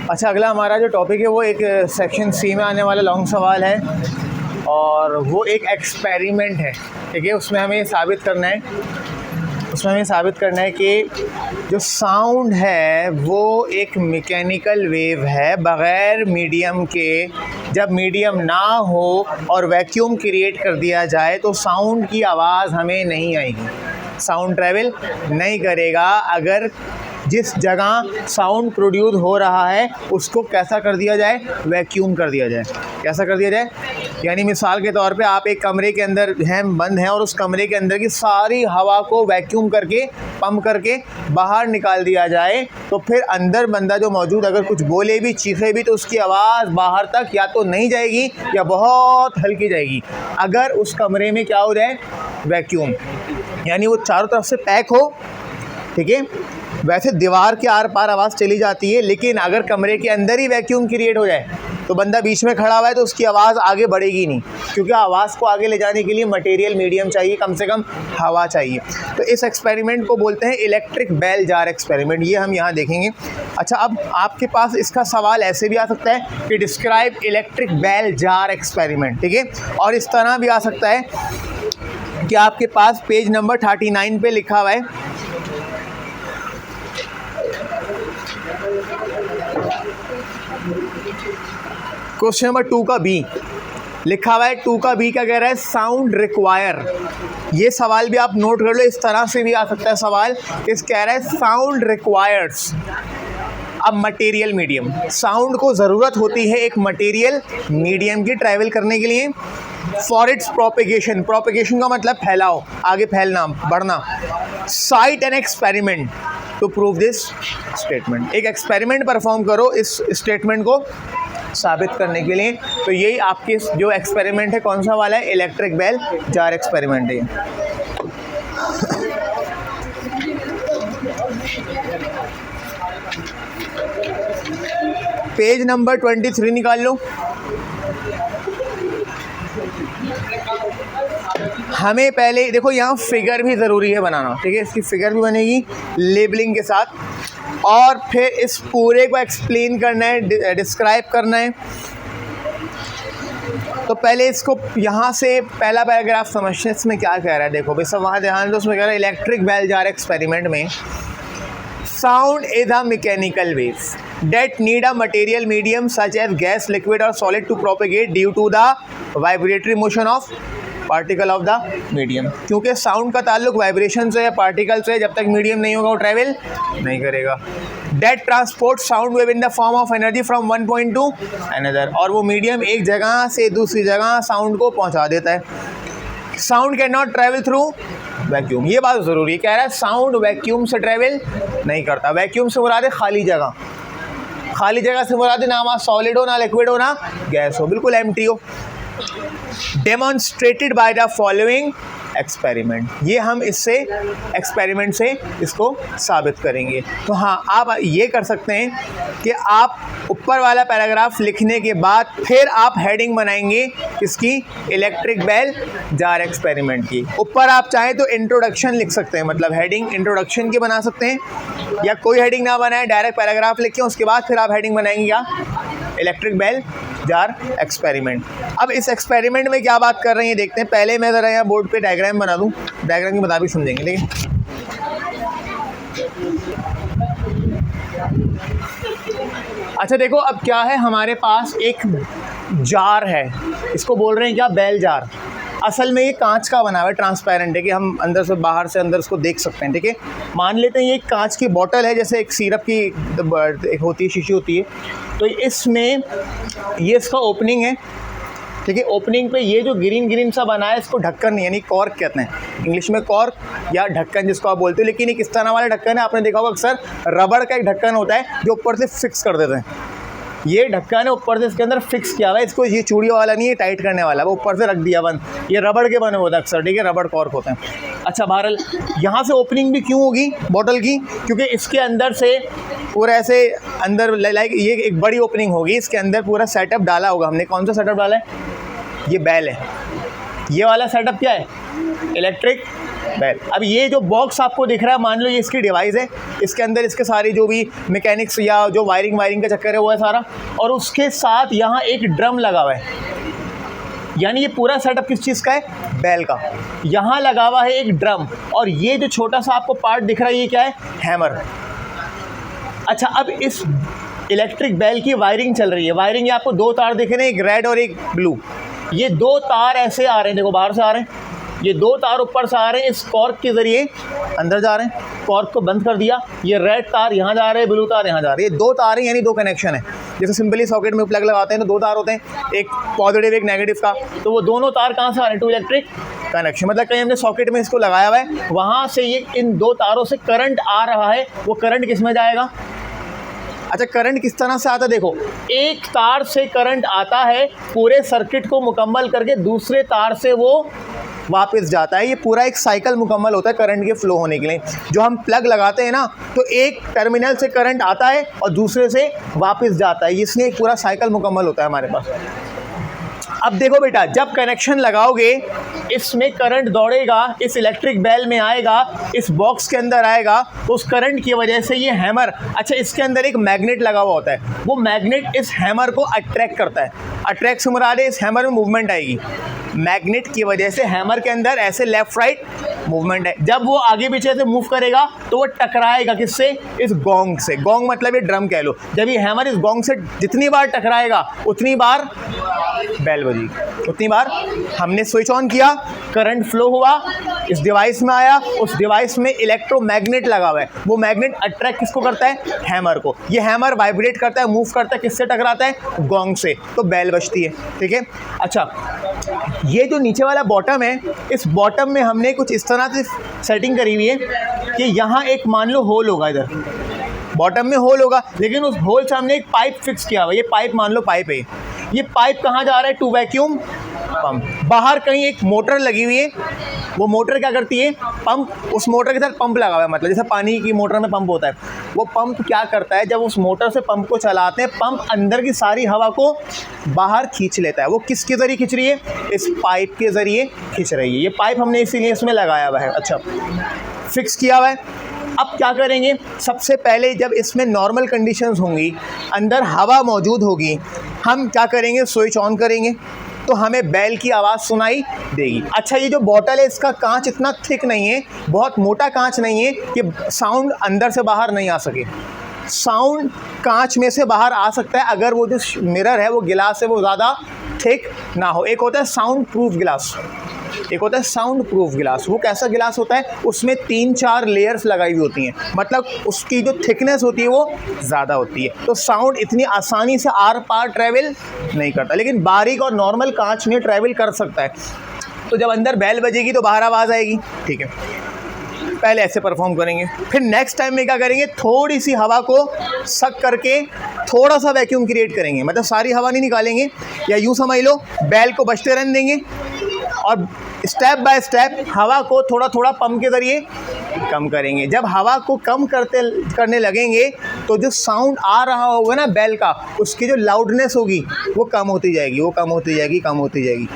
अच्छा, अगला हमारा जो टॉपिक है वो एक सेक्शन सी में आने वाला लॉन्ग सवाल है और वो एक एक्सपेरिमेंट है। ठीक है, उसमें हमें साबित करना है कि जो साउंड है वो एक मैकेनिकल वेव है बग़ैर मीडियम के। जब मीडियम ना हो और वैक्यूम क्रिएट कर दिया जाए तो साउंड की आवाज़ हमें नहीं आएगी, साउंड ट्रैवल नहीं करेगा। अगर जिस जगह साउंड प्रोड्यूस हो रहा है उसको कैसा कर दिया जाए, वैक्यूम कर दिया जाए। कैसा कर दिया जाए, यानी मिसाल के तौर पे आप एक कमरे के अंदर हैं, बंद हैं, और उस कमरे के अंदर की सारी हवा को वैक्यूम करके, पंप करके बाहर निकाल दिया जाए, तो फिर अंदर बंदा जो मौजूद अगर कुछ बोले भी, चीखे भी, तो उसकी आवाज़ बाहर तक या तो नहीं जाएगी या बहुत हल्की जाएगी। अगर उस कमरे में क्या हो जाए, वैक्यूम, यानी वो चारों तरफ से पैक हो। ठीक है, वैसे दीवार के आर पार आवाज़ चली जाती है, लेकिन अगर कमरे के अंदर ही वैक्यूम क्रिएट हो जाए तो बंदा बीच में खड़ा हुआ है तो उसकी आवाज़ आगे बढ़ेगी नहीं, क्योंकि आवाज़ को आगे ले जाने के लिए मटेरियल मीडियम चाहिए, कम से कम हवा चाहिए। तो इस एक्सपेरिमेंट को बोलते हैं इलेक्ट्रिक बेल जार एक्सपेरिमेंट। ये हम यहाँ देखेंगे। अच्छा, अब आपके पास इसका सवाल ऐसे भी आ सकता है कि describe electric bell jar experiment. ठीक है, और इस तरह भी आ सकता है कि आपके पास पेज नंबर 39 पे लिखा हुआ है, क्वेश्चन नंबर 2 का बी लिखा हुआ है। 2 का बी क्या कह रहा है, साउंड रिक्वायर। ये सवाल भी आप नोट कर लो, इस तरह से भी आ सकता है सवाल। इस कह रहा है साउंड रिक्वायर्स अब मटेरियल मीडियम। साउंड को ज़रूरत होती है एक मटेरियल मीडियम की ट्रैवल करने के लिए फॉर इट्स प्रोपेगेशन। प्रोपेगेशन का मतलब फैलाव, आगे फैलना, बढ़ना। Cite an experiment to prove this statement. एक एक्सपेरिमेंट परफॉर्म करो इस स्टेटमेंट को साबित करने के लिए। तो यही आपके जो एक्सपेरिमेंट है कौन सा वाला है, इलेक्ट्रिक बेल जार एक्सपेरिमेंट है। पेज नंबर 23 निकाल लो। हमें पहले देखो, यहाँ फिगर भी ज़रूरी है बनाना। ठीक है, इसकी फिगर भी बनेगी लेबलिंग के साथ, और फिर इस पूरे को एक्सप्लेन करना है, डिस्क्राइब करना है। तो पहले इसको यहाँ से पहला पैराग्राफ समझते हैं, इसमें क्या कह रहा है। देखो भाई, सब वहाँ ध्यान दो। उसमें कह रहा है इलेक्ट्रिक बेल जार एक्सपेरिमेंट में sound is a mechanical wave that need a material medium such as gas, liquid or solid to propagate due to the vibratory motion of particle of the medium। क्योंकि sound का ताल्लुक vibration से या particle से, जब तक medium नहीं होगा वो ट्रैवल नहीं करेगा। that transport sound wave in the form of energy from one point to another, और वो मीडियम एक जगह से दूसरी जगह साउंड को पहुंचा देता है। Sound can not travel through vacuum. ये बात ज़रूरी है, कह रहा है साउंड वैक्यूम से ट्रैवल नहीं करता। वैक्यूम से मुराद है खाली जगह, खाली जगह से मुराद ना वहाँ सॉलिड हो, ना लिक्विड हो, ना गैस हो, बिल्कुल एम्प्टी हो। Demonstrated by the following experiment. ये हम इससे एक्सपेरिमेंट से इसको साबित करेंगे। तो हाँ, आप ये कर सकते हैं कि आप ऊपर वाला पैराग्राफ लिखने के बाद फिर आप हेडिंग बनाएंगे इसकी, इलेक्ट्रिक बेल जार एक्सपेरिमेंट की। ऊपर आप चाहें तो इंट्रोडक्शन लिख सकते हैं, मतलब हेडिंग इंट्रोडक्शन की बना सकते हैं, या कोई हेडिंग ना बनाए, डायरेक्ट पैराग्राफ लिखें, उसके बाद फिर आप हेडिंग बनाएंगे क्या, इलेक्ट्रिक बेल जार एक्सपेरिमेंट। अब इस एक्सपेरिमेंट में क्या बात कर रहे हैं देखते हैं। पहले मैं ज़रा यहाँ बोर्ड पे डायग्राम बना दूँ, डायग्राम की बता भी समझेंगे। ठीक है, अच्छा देखो, अब क्या है, हमारे पास एक जार है, इसको बोल रहे हैं क्या, बेल जार। असल में ये कांच का बना हुआ है, ट्रांसपेरेंट है, कि हम अंदर से बाहर से अंदर इसको देख सकते हैं। ठीक है, मान लेते हैं ये एक कांच की बोतल है, जैसे एक सिरप की एक होती है, शीशी होती है। तो इसमें ये इसका ओपनिंग है। ठीक है, ओपनिंग पे ये जो ग्रीन सा बना है, इसको ढक्कन यानी कॉर्क कहते हैं, इंग्लिश में कॉर्क या ढक्कन जिसको आप बोलते हो। लेकिन एक इस तरह वाला ढक्कन है, आपने देखा होगा अक्सर रबड़ का एक ढक्कन होता है जो ऊपर से फिक्स कर देते हैं। ये ढक्कन है, ऊपर से इसके अंदर फिक्स किया हुआ है, इसको ये चूड़ियों वाला नहीं है, टाइट करने वाला, वो ऊपर से रख दिया बंद। ये रबड़ के बने होते हैं अक्सर। ठीक है, रबड़ कॉर्क होते हैं। अच्छा, बहरहाल यहाँ से ओपनिंग भी क्यों होगी बोतल की, क्योंकि इसके अंदर से पूरा ऐसे अंदर लाइक ये एक बड़ी ओपनिंग होगी, इसके अंदर पूरा सेटअप डाला होगा हमने। कौन सा सेटअप डाला है, ये बेल है। ये वाला सेटअप क्या है, इलेक्ट्रिक बैल। अब ये जो बॉक्स आपको दिख रहा है, मान लो ये इसकी डिवाइस है, इसके अंदर इसके सारी जो भी मैकेनिक्स या जो वायरिंग का चक्कर है वो है सारा, और उसके साथ यहाँ एक ड्रम लगा हुआ है। यानी ये पूरा सेटअप किस चीज़ का है? बैल का। यहाँ लगा हुआ है एक ड्रम, और ये जो छोटा सा आपको पार्ट दिख रहा है ये क्या है? हैमर। अच्छा, अब इस इलेक्ट्रिक बैल की वायरिंग चल रही है। वायरिंग ये आपको दो तार दिख रहे हैं, एक रेड और एक ब्लू। ये दो तार ऐसे आ रहे हैं, देखो बाहर से आ रहे हैं, ये दो तार ऊपर से आ रहे हैं, इस कॉर्क के ज़रिए अंदर जा रहे हैं। कॉर्क को बंद कर दिया, ये रेड तार यहाँ जा रहे हैं, ब्लू तार यहाँ जा रहे हैं। ये दो तार हैं, यानी दो कनेक्शन है। जैसे सिंपली सॉकेट में प्लग लगाते हैं तो दो तार होते हैं, एक पॉजिटिव एक नेगेटिव का, तो वो दोनों तार कहाँ से आ रहे हैं? To electric connection. मतलब कहीं हमने सॉकेट में इसको लगाया हुआ है, वहाँ से ये इन दो तारों से करंट आ रहा है। वो करंट किस में जाएगा? अच्छा, करंट किस तरह से आता है? देखो, एक तार से करंट आता है, पूरे सर्किट को मुकम्मल करके दूसरे तार से वो वापस जाता है। ये पूरा एक साइकिल मुकम्मल होता है करंट के फ्लो होने के लिए। जो हम प्लग लगाते हैं ना, तो एक टर्मिनल से करंट आता है और दूसरे से वापस जाता है, इसलिए एक पूरा साइकिल मुकम्मल होता है हमारे पास। अब देखो बेटा, जब कनेक्शन लगाओगे इसमें करंट दौड़ेगा, इस इलेक्ट्रिक बैल में आएगा, इस बॉक्स के अंदर आएगा, तो उस करंट की वजह से ये हैमर, अच्छा इसके अंदर एक मैग्नेट लगा हुआ होता है, वो मैग्नेट इस हैमर को अट्रैक्ट करता है। अट्रैक्ट से मुराद है इस हैमर में मूवमेंट आएगी। मैग्नेट की वजह से हैमर के अंदर ऐसे लेफ्ट राइट मूवमेंट है। जब वो आगे पीछे से मूव करेगा तो वो टकराएगा किससे? इस गोंग से। गोंग मतलब ये ड्रम कह लो। जब ये हैमर इस गोंग से जितनी बार टकराएगा उतनी बार बैल बजेगी, उतनी बार हमने स्विच ऑन किया, करंट फ्लो हुआ, इस डिवाइस में आया, उस डिवाइस में इलेक्ट्रोमैग्नेट लगा हुआ है, वो मैग्नेट अट्रैक्ट किसको करता है? हैमर को। ये हैमर वाइब्रेट करता है, मूव करता है, किससे टकराता है? गोंग से, तो बैल बजती है। ठीक है। अच्छा, ये जो नीचे वाला बॉटम है, इस बॉटम में हमने कुछ इस तरह से सेटिंग करी हुई है कि यहाँ एक मान लो होल होगा, इधर बॉटम में होल होगा, लेकिन उस होल से हमने एक पाइप फिक्स किया हुआ है। ये पाइप मान लो पाइप है, ये पाइप कहाँ जा रहा है? To vacuum pump. बाहर कहीं एक मोटर लगी हुई है, वो मोटर क्या करती है? पंप, उस मोटर के साथ पंप लगा हुआ है, मतलब जैसे पानी की मोटर में पंप होता है, वो पंप क्या करता है? जब उस मोटर से पंप को चलाते हैं, पंप अंदर की सारी हवा को बाहर खींच लेता है। वो किसके ज़रिए खींच रही है? इस पाइप के ज़रिए खींच रही है। ये पाइप हमने इसीलिए इसमें लगाया हुआ है। अच्छा, फिक्स किया हुआ है। अब क्या करेंगे? सबसे पहले जब इसमें नॉर्मल कंडीशंस होंगी, अंदर हवा मौजूद होगी, हम क्या करेंगे? स्विच ऑन करेंगे तो हमें बैल की आवाज़ सुनाई देगी। अच्छा, ये जो बॉटल है इसका कांच इतना थिक नहीं है, बहुत मोटा कांच नहीं है कि साउंड अंदर से बाहर नहीं आ सके। साउंड कांच में से बाहर आ सकता है अगर वो जो मिरर है, वो गिलास है, वो ज़्यादा थिक ना हो। एक होता है साउंड प्रूफ गिलास, एक होता है साउंड प्रूफ गिलास। वो कैसा गिलास होता है? उसमें 3-4 लेयर्स लगाई हुई होती हैं, मतलब उसकी जो थिकनेस होती है वो ज़्यादा होती है, तो साउंड इतनी आसानी से आर पार ट्रैवल नहीं करता। लेकिन बारीक और नॉर्मल कांच में ट्रैवल कर सकता है। तो जब अंदर बैल बजेगी तो बाहर आवाज़ आएगी। ठीक है, पहले ऐसे परफॉर्म करेंगे, फिर नेक्स्ट टाइम में क्या करेंगे? थोड़ी सी हवा को सक करके थोड़ा सा वैक्यूम क्रिएट करेंगे, मतलब सारी हवा नहीं निकालेंगे, या यूँ समझ लो बैल को बजते रहने देंगे और स्टेप बाय स्टेप हवा को थोड़ा थोड़ा पंप के ज़रिए कम करेंगे। जब हवा को कम करने लगेंगे तो जो साउंड आ रहा होगा ना बैल का, उसकी जो लाउडनेस होगी वो कम होती जाएगी, वो कम होती जाएगी, कम होती जाएगी।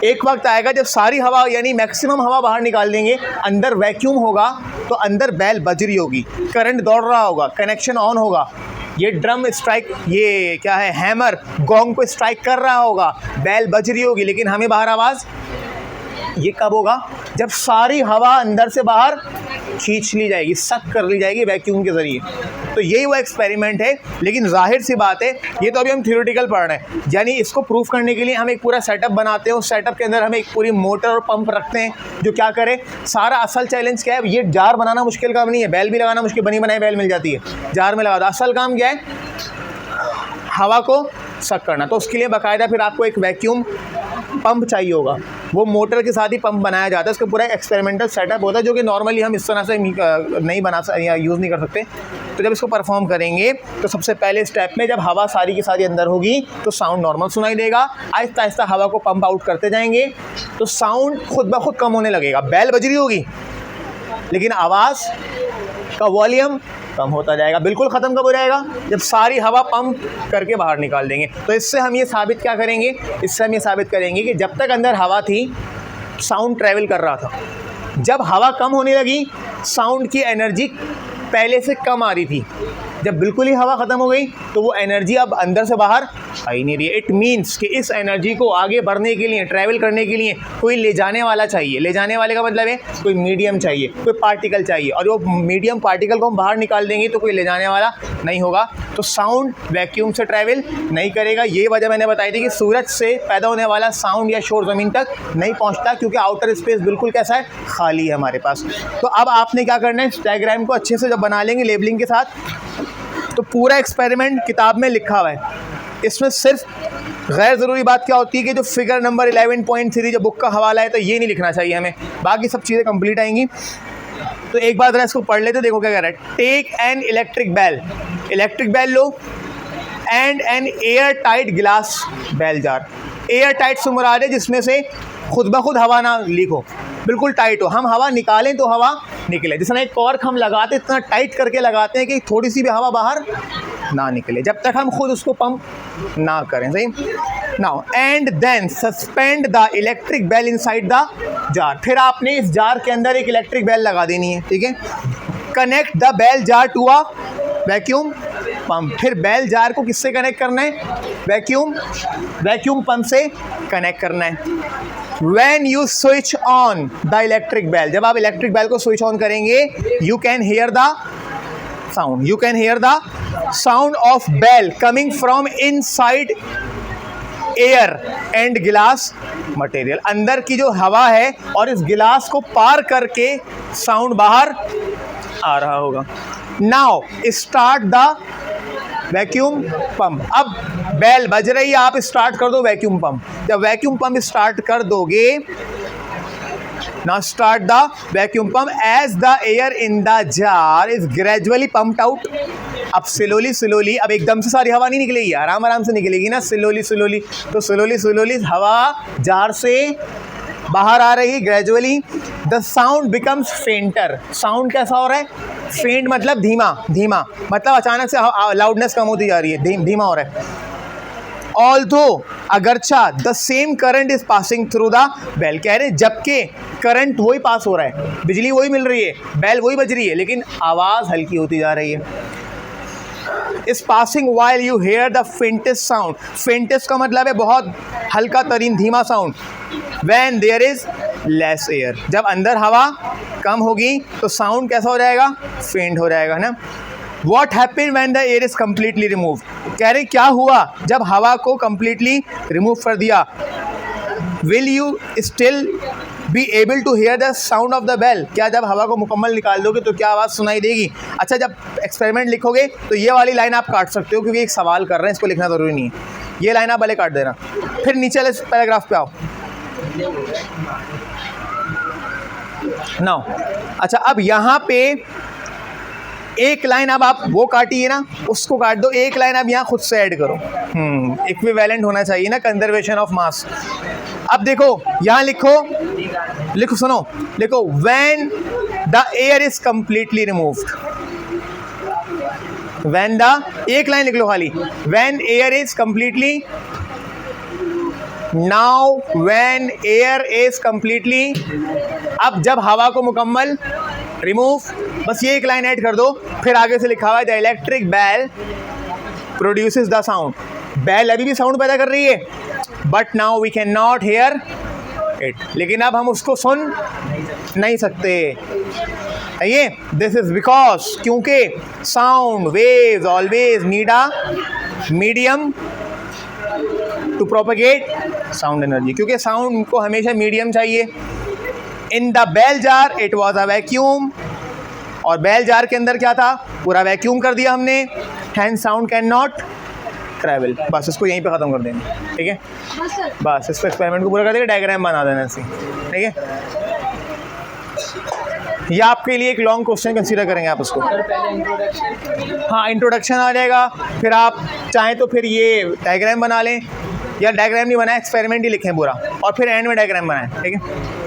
एक वक्त आएगा जब सारी हवा यानी मैक्सिमम हवा बाहर निकाल देंगे, अंदर वैक्यूम होगा, तो अंदर बैल बज रही होगी, करंट दौड़ रहा होगा, कनेक्शन ऑन होगा, ये ड्रम स्ट्राइक, ये क्या है, हैमर गोंग को स्ट्राइक कर रहा होगा, बैल बज रही होगी, लेकिन हमें बाहर आवाज़। ये कब होगा? जब सारी हवा अंदर से बाहर खींच ली जाएगी, सक कर ली जाएगी वैक्यूम के ज़रिए। तो यही वो एक्सपेरिमेंट है। लेकिन जाहिर सी बात है, ये तो अभी हम थ्योरेटिकल पढ़ रहे हैं, यानी इसको प्रूफ करने के लिए हम एक पूरा सेटअप बनाते हैं। उस सेटअप के अंदर हम एक पूरी मोटर और पंप रखते हैं जो क्या करे। सारा असल चैलेंज क्या है? ये जार बनाना मुश्किल काम नहीं है, बैल भी लगाना मुश्किल, बनी बनाई बैल मिल जाती है, जार में लगा दो। असल काम क्या है? हवा को सक करना। तो उसके लिए बाकायदा फिर आपको एक वैक्यूम पंप चाहिए होगा, वो मोटर के साथ ही पंप बनाया जाता है। उसका पूरा एक्सपेरिमेंटल सेटअप होता है जो कि नॉर्मली हम इस तरह से नहीं बना या यूज़ नहीं कर सकते। तो जब इसको परफॉर्म करेंगे तो सबसे पहले स्टेप में जब हवा सारी की सारी अंदर होगी तो साउंड नॉर्मल सुनाई देगा। आहिस्ता आहिस्ता हवा को पंप आउट करते जाएंगे तो साउंड खुद ब खुद कम होने लगेगा। बैल बज रही होगी लेकिन आवाज़ का वॉल्यूम कम होता जाएगा। बिल्कुल ख़त्म कब हो जाएगा? जब सारी हवा पंप करके बाहर निकाल देंगे। तो इससे हम ये साबित क्या करेंगे? इससे हम ये साबित करेंगे कि जब तक अंदर हवा थी साउंड ट्रैवल कर रहा था। जब हवा कम होने लगी साउंड की एनर्जी पहले से कम आ रही थी, जब बिल्कुल ही हवा ख़त्म हो गई तो वो एनर्जी अब अंदर से बाहर आ ही नहीं रही है। इट मीन्स कि इस एनर्जी को आगे बढ़ने के लिए, ट्रैवल करने के लिए कोई ले जाने वाला चाहिए। ले जाने वाले का मतलब है कोई मीडियम चाहिए, कोई पार्टिकल चाहिए, और वो मीडियम पार्टिकल को हम बाहर निकाल देंगे तो कोई ले जाने वाला नहीं होगा। तो साउंड वैक्यूम से ट्रैवल नहीं करेगा। ये वजह मैंने बताई थी कि सूरज से पैदा होने वाला साउंड या शोर ज़मीन तक नहीं पहुँचता, क्योंकि आउटर स्पेस बिल्कुल कैसा है, खाली है हमारे पास। तो अब आपने क्या करना है, इस डायग्राम को अच्छे से जब बना लेंगे लेबलिंग के साथ, तो पूरा एक्सपेरिमेंट किताब में लिखा हुआ है। इसमें सिर्फ गैर ज़रूरी बात क्या होती है कि जो फिगर नंबर 11.3 जो बुक का हवाला है, तो ये नहीं लिखना चाहिए हमें, बाकी सब चीज़ें कंप्लीट आएंगी। तो एक बार ज़रा इसको पढ़ लेते, देखो क्या कह रहा है। टेक एन इलेक्ट्रिक बेल लो and an air tight glass bell jar. Air tight से मुराद है जिसमें से खुद ब खुद हवा ना लीक हो, बिल्कुल टाइट हो। हम हवा निकालें तो हवा निकले, जिस तरह एक कॉर्क हम लगाते इतना टाइट करके लगाते हैं कि थोड़ी सी भी हवा बाहर ना निकले, जब तक हम खुद उसको पंप ना करें। सही। Now and then suspend the electric bell inside the jar. फिर आपने इस जार के अंदर एक इलेक्ट्रिक बेल लगा देनी है, ठीक है। Connect the bell jar to a vacuum pump. फिर बेल जार को किससे कनेक्ट करना है, वैक्यूम पंप से कनेक्ट करना है। When you switch on the electric bell, जब आप इलेक्ट्रिक बेल को स्विच ऑन करेंगे, you can hear the sound of bell coming from inside air and glass material। अंदर की जो हवा है और इस गिलास को पार करके साउंड बाहर आ रहा होगा। Now start the vacuum pump. अब बेल बज रही है, आप स्टार्ट कर दो वैक्यूम पंप। जब वैक्यूम पंप स्टार्ट कर दोगे, now start the vacuum pump as the air in the jar is gradually pumped out. अब स्लोली, अब एकदम से सारी हवा नहीं निकलेगी, आराम से निकलेगी ना, स्लोली। तो स्लोली हवा जार से बाहर आ रही, gradually. The sound becomes फेंटर। Sound कैसा हो रहा है, फेंट मतलब धीमा, मतलब अचानक से लाउडनेस कम होती जा रही है, धीमा हो रहा है। ऑल्दो अगरचा the same current is passing through the bell. कह रहे जबकि करंट वही पास हो रहा है, बिजली वही मिल रही है, बेल वही बज रही है, लेकिन आवाज़ हल्की होती जा रही है। इस passing while you hear the faintest sound. Faintest का मतलब है बहुत हल्का तरीन धीमा sound. When there is less air, जब अंदर हवा कम होगी तो साउंड कैसा हो जाएगा, फेंट हो जाएगा ना। What happened when the air is completely removed? कह रहे क्या हुआ जब हवा को completely remove कर दिया। Will you still be able to hear the sound of the bell? क्या जब हवा को मुकम्मल निकाल दोगे तो क्या आवाज़ सुनाई देगी। अच्छा, जब एक्सपेरिमेंट लिखोगे तो ये वाली लाइन आप काट सकते हो, क्योंकि एक सवाल कर रहे हैं, इसको लिखना ज़रूरी नहीं है। ये लाइन आप भले काट देना। फिर नीचे वाले पैराग्राफ पे आओ। नाउ अच्छा, अब यहाँ पे एक लाइन अब आप वो काटिए ना, उसको काट दो, एक लाइन अब यहाँ खुद से ऐड करो। इक्विवेलेंट होना चाहिए ना, कंजर्वेशन ऑफ मास। अब देखो यहाँ लिखो सुनो, लिखो when the air is completely removed. When the, एक लाइन लिख लो खाली, when air is completely. Now when air is completely, अब जब हवा को मुकम्मल रिमूव, बस ये एक लाइन ऐड कर दो। फिर आगे से लिखा हुआ है the electric bell produces the sound. Bell अभी भी साउंड पैदा कर रही है, but now we can not hear it, लेकिन अब हम उसको सुन नहीं सकते। ये दिस इज बिकॉज, क्योंकि sound waves always need a medium to propagate sound energy, क्योंकि साउंड को हमेशा मीडियम चाहिए। In the bell jar it was a vacuum, और बेल जार के अंदर क्या था, पूरा वैक्यूम कर दिया हमने। Hence sound can not travel. बस इसको यहीं पे ख़त्म कर देंगे, ठीक है। बस इसको एक्सपेरिमेंट को पूरा कर देंगे, डायग्राम बना देना इसकी, ठीक है। या आपके लिए एक लॉन्ग क्वेश्चन कंसीडर करेंगे आप उसको। हाँ, इंट्रोडक्शन आ जाएगा, फिर आप चाहें तो फिर ये डायग्राम बना लें, या डायग्राम नहीं बनाए, एक्सपेरिमेंट ही लिखें पूरा, और फिर एंड में डायग्राम बनाएं, ठीक है।